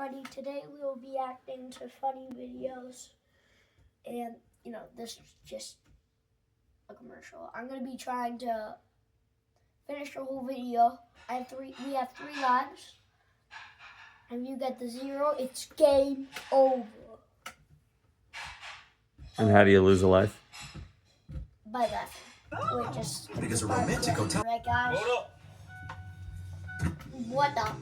Funny. Today we will be acting to funny videos. And, this is just a commercial. I'm going to be trying to finish the whole video. We have 3 lives. And if you get the 0, it's game over. And how do you lose a life? By laughing. Wait, just... Because a romantic hotel... Right, guys? Hold up. What the...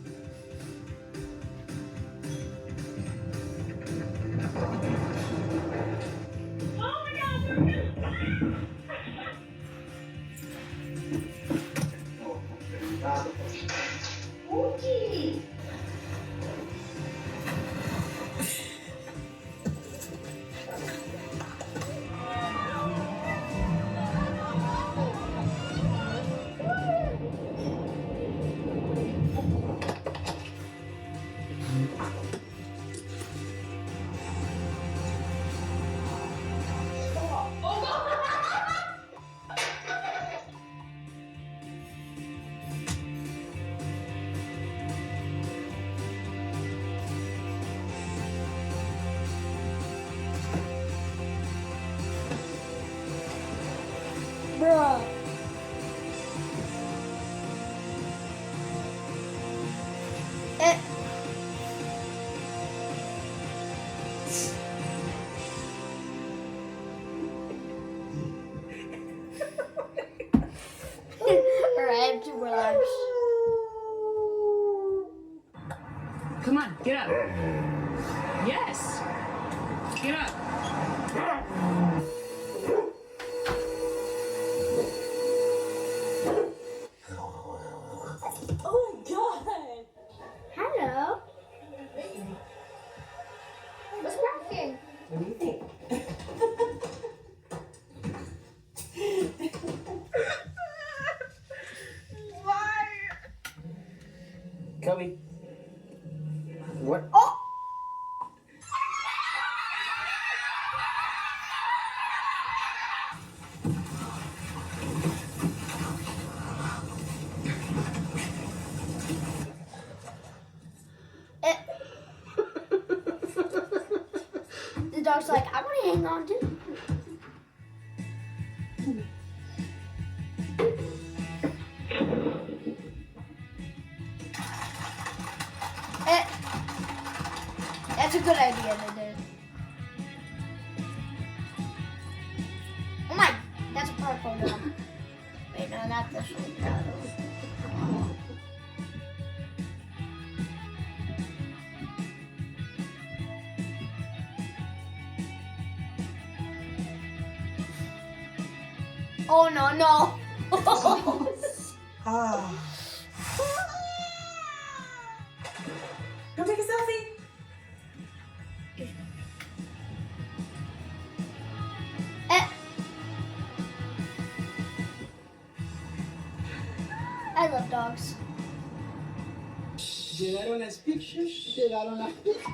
Bruh. Alright, I have 2 more lives. Come on, get up. Yes. Get up. Oh my god! Hello. What's cracking? What do you think? Why? Kobe. What? Oh! The dog's like, I want to hang on too. That's a good idea they did. Oh my, that's a purple dog. Wait, no, not this one. Oh no, no. Come take a selfie. I love dogs. Llegaron las pictures, llegaron las pictures.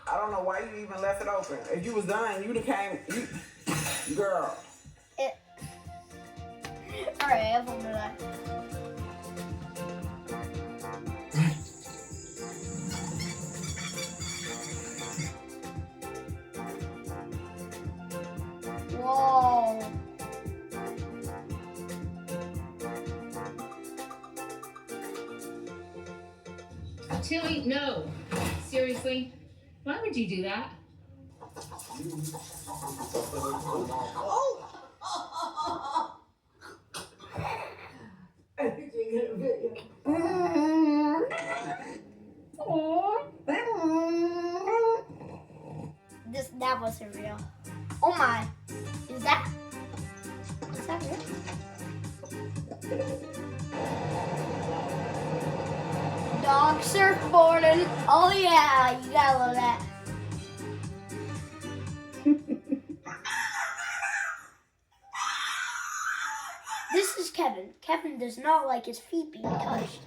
I don't know why you even left it open. If you was done, you'd have came. Girl. Alright, I have one more left. Whoa. Tilly, no. Seriously? Why would you do that? That wasn't real. Oh my. Is that real? Dog surfboarding. Oh yeah, you gotta love that. This is Kevin. Kevin does not like his feet being touched.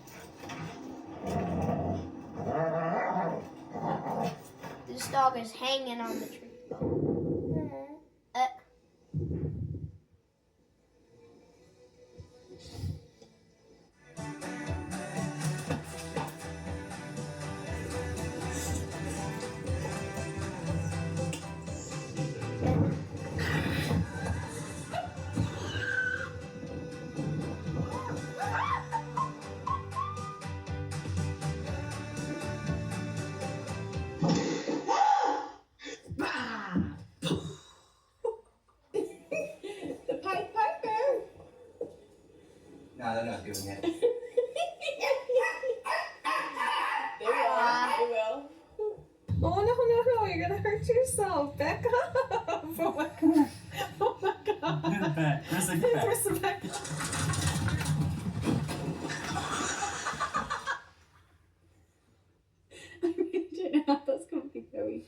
dog is hanging on the tree. Uh, The Pied Piper. No, they're not doing that. They will. Oh no, you're gonna hurt yourself. Back up. Oh my god. Oh my god. Do the back. Where's the back? Press the back. I mean, that's gonna be very.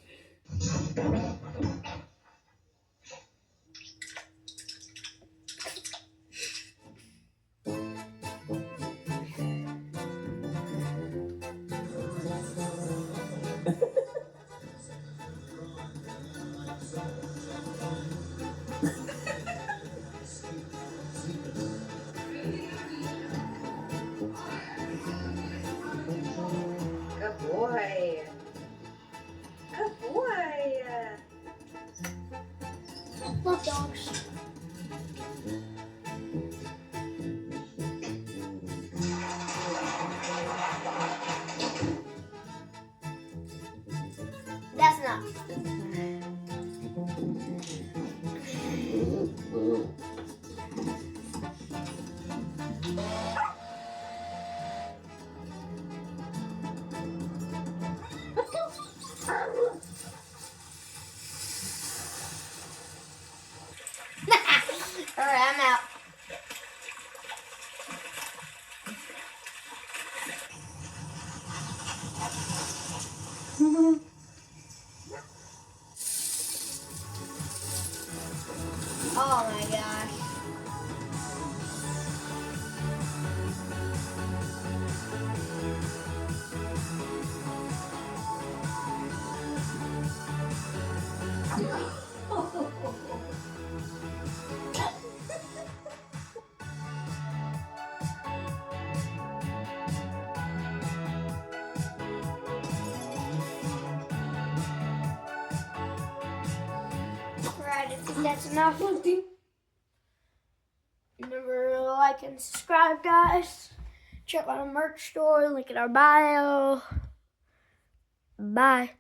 Good boy. Good boy. love dogs. That's not. All right, I'm out. Oh my gosh. Alright, I think that's enough. Remember to like and subscribe, guys. Check out our merch store, link in our bio. Bye.